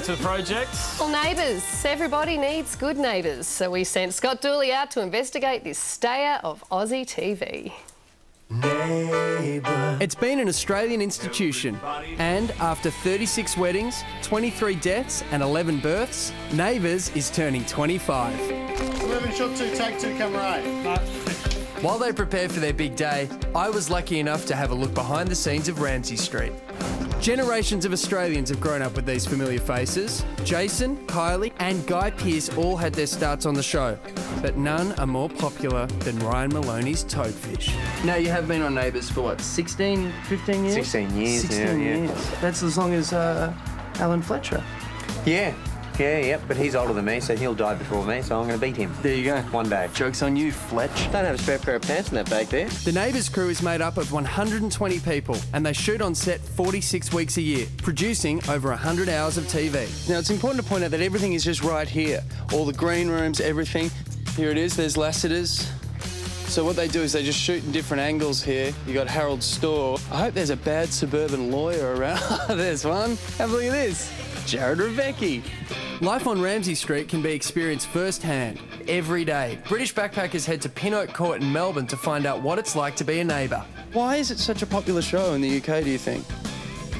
back to the project. Well, Neighbours. Everybody needs good neighbours. So we sent Scott Dooley out to investigate this stayer of Aussie TV. It's been an Australian institution, and after 36 weddings, 23 deaths and 11 births, Neighbours is turning 25. Moving shot 2, take 2, camera 8. While they prepare for their big day, I was lucky enough to have a look behind the scenes of Ramsay Street. Generations of Australians have grown up with these familiar faces. Jason, Kylie and Guy Pearce all had their starts on the show, but none are more popular than Ryan Maloney's Toadfish. Now, you have been on Neighbours for what, 16, 15 years? 16 years, 16 years. That's as long as Alan Fletcher. Yeah, but he's older than me, so he'll die before me, so I'm going to beat him. There you go. One day. Joke's on you, Fletch. Don't have a spare pair of pants in that bag there. The Neighbours crew is made up of 120 people, and they shoot on set 46 weeks a year, producing over 100 hours of TV. Now, it's important to point out that everything is just right here. All the green rooms, everything. Here it is, there's Lassiter's. So what they do is they just shoot in different angles here. You got Harold's store. I hope there's a bad suburban lawyer around. There's one. Have a look at this. Jared Rebecki. Life on Ramsay Street can be experienced firsthand, every day. British backpackers head to Pinoak Court in Melbourne to find out what it's like to be a neighbour. Why is it such a popular show in the UK, do you think?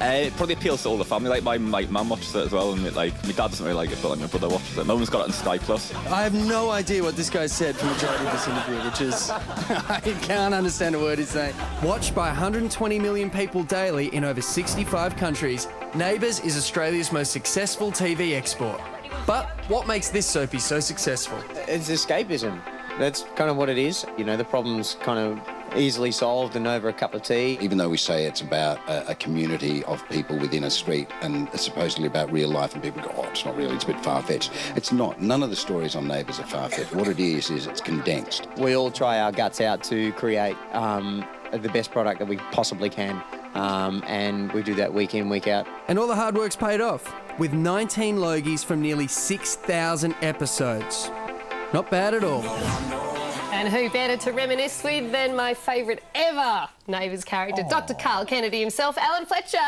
It probably appeals to all the family. Like my mum watches it as well, and my dad doesn't really like it, but my brother watches it. My mum's got it on Sky Plus. I have no idea what this guy said for the majority of this interview, which is I can't understand a word he's saying. Watched by 120 million people daily in over 65 countries, Neighbours is Australia's most successful TV export. But what makes this soapy so successful? It's escapism. That's kind of what it is. You know, the problem's kind of easily solved and over a cup of tea. Even though we say it's about a community of people within a street and it's supposedly about real life, and people go, oh, it's not really, it's a bit far-fetched. It's not. None of the stories on Neighbours are far-fetched. What it is it's condensed. We all try our guts out to create the best product that we possibly can. And we do that week in, week out. And all the hard work's paid off, with 19 Logies from nearly 6,000 episodes. Not bad at all. And who better to reminisce with than my favourite ever Neighbours character, Dr. Carl Kennedy himself, Alan Fletcher.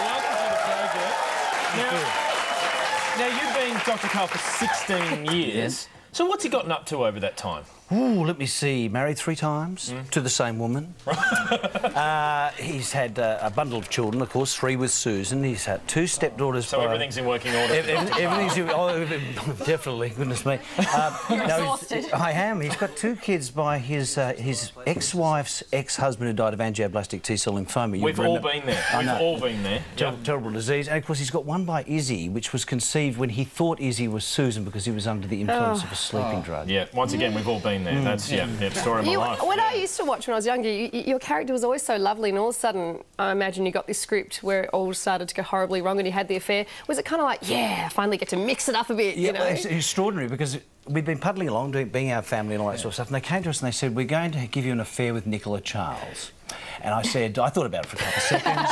Welcome to the project. Now, you've been Dr. Carl for 16 years. Yes. So what's he gotten up to over that time? Ooh, let me see. Married 3 times to the same woman. He's had a bundle of children, of course, 3 with Susan. He's had 2 stepdaughters. So everything's in working order. Everything's in... Oh, definitely. Goodness me. You're exhausted. I am. He's got 2 kids by his ex-wife's ex-husband who died of angioblastic T-cell lymphoma. We've all been there. We've all been there. Terrible disease. And, of course, he's got one by Izzy, which was conceived when he thought Izzy was Susan because he was under the influence of a sleeping drug. Yeah, once again, we've all been there. That's, the story of my life. When I used to watch when I was younger, your character was always so lovely, and all of a sudden, I imagine you got this script where it all started to go horribly wrong and you had the affair. Was it kind of like, yeah, I finally get to mix it up a bit, you know? Well, it's extraordinary because we'd been puddling along, being our family and all that sort of stuff, and they came to us and they said, we're going to give you an affair with Nicola Charles. And I said, I thought about it for a couple of seconds.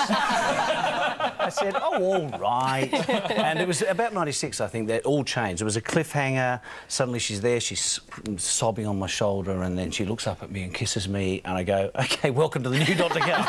I said, oh, all right. And it was about 96, I think, that all changed. It was a cliffhanger. Suddenly she's there, she's sobbing on my shoulder, and then she looks up at me and kisses me, and I go, OK, welcome to the new Dr. Carl.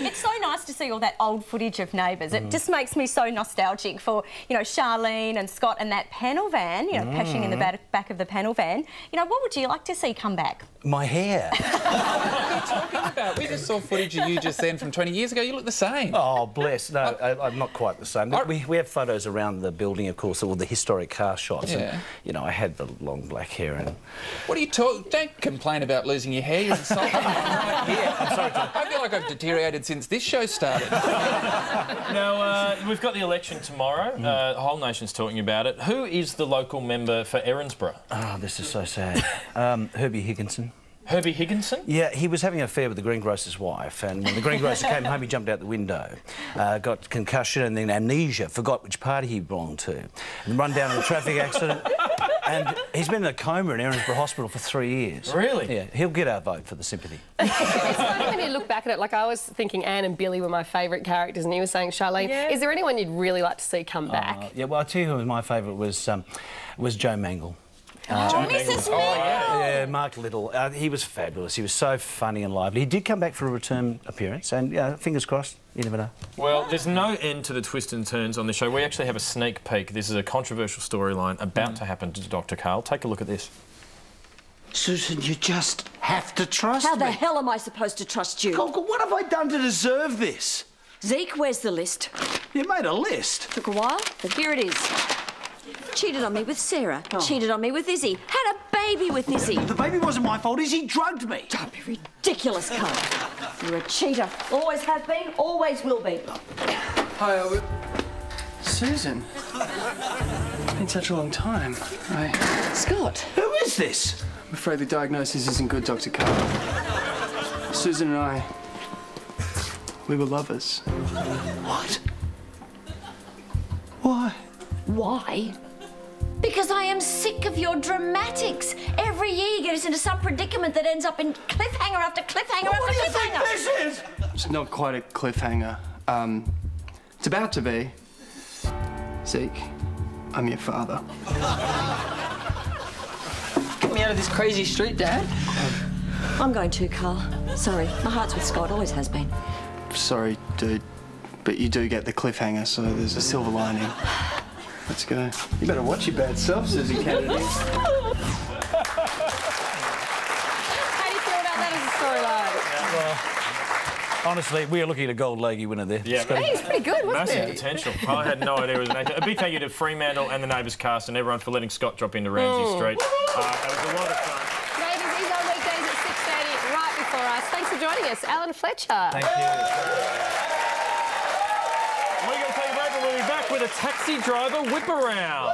It's so nice to see all that old footage of Neighbours. It just makes me so nostalgic for, you know, Charlene and Scott and that panel van, you know, pashing in the back of the panel van. You know, what would you like to see come back? My hair. What are you talking about? We just saw footage of you just then from 20 years ago. You look the same. Oh, bless. No, I'm not quite the same. We have photos around the building, of course, all the historic car shots. Yeah. And, you know, I had the long black hair and... What are you talking... Don't complain about losing your hair. You're insulting me. Yeah, I'm sorry, Tom. I feel like I've deteriorated since this show started. Now, we've got the election tomorrow. The whole nation's talking about it. Who is the local member for Erinsborough? Oh, this is so sad. Herbie Higginson. Herbie Higginson? Yeah, he was having an affair with the greengrocer's wife, and when the greengrocer came home, he jumped out the window, got concussion and then amnesia, forgot which party he belonged to, and run down in a traffic accident. And he's been in a coma in Erinsborough Hospital for 3 years. Really? Yeah, he'll get our vote for the sympathy. It's funny when you look back at it, like I was thinking Anne and Billy were my favourite characters, and you were saying Charlene. Yeah. Is there anyone you'd really like to see come back? Yeah, well, I'll tell you who was my favourite was Joe Mangle. Mrs. Smith. Yeah, Mark Little. He was fabulous. He was so funny and lively. He did come back for a return appearance, and fingers crossed, you never know. Well, there's no end to the twists and turns on the show. We actually have a sneak peek. This is a controversial storyline about to happen to Dr. Karl. Take a look at this. Susan, you just have to trust me. How the hell am I supposed to trust you? What have I done to deserve this? Zeke, where's the list? You made a list. Took a while, but here it is. Cheated on me with Sarah. Cheated on me with Izzy. Had a baby with Izzy. The baby wasn't my fault. Izzy drugged me. Don't be ridiculous, Carl. You're a cheater. Always have been, always will be. Hi, Susan. It's been such a long time. Scott. Who is this? I'm afraid the diagnosis isn't good, Dr. Karl. Susan and I, we were lovers. What? Why? Why? Because I am sick of your dramatics. Every year you get us into some predicament that ends up in cliffhanger after cliffhanger after cliffhanger. What do you think this is? It's not quite a cliffhanger. It's about to be. Zeke, I'm your father. Get me out of this crazy street, Dad. I'm going too, Carl. Sorry, my heart's with Scott, always has been. Sorry, dude, but you do get the cliffhanger, so there's a silver lining. Let's go. You better watch your bad self, Susie Kennedy. How do you feel about that as a storyline? Well, honestly, we are looking at a gold Logie winner there. Yeah, Hey, he's pretty good, wasn't massive he? potential. I had no idea it was an actor. A big thank you to Fremantle and the Neighbours cast and everyone for letting Scott drop into Ramsay Street. That was a lot of fun. Neighbours is on weekdays at 6:30 right before us. Thanks for joining us, Alan Fletcher. Thank you. We're going to take a break and we'll be back with a taxi driver whip around.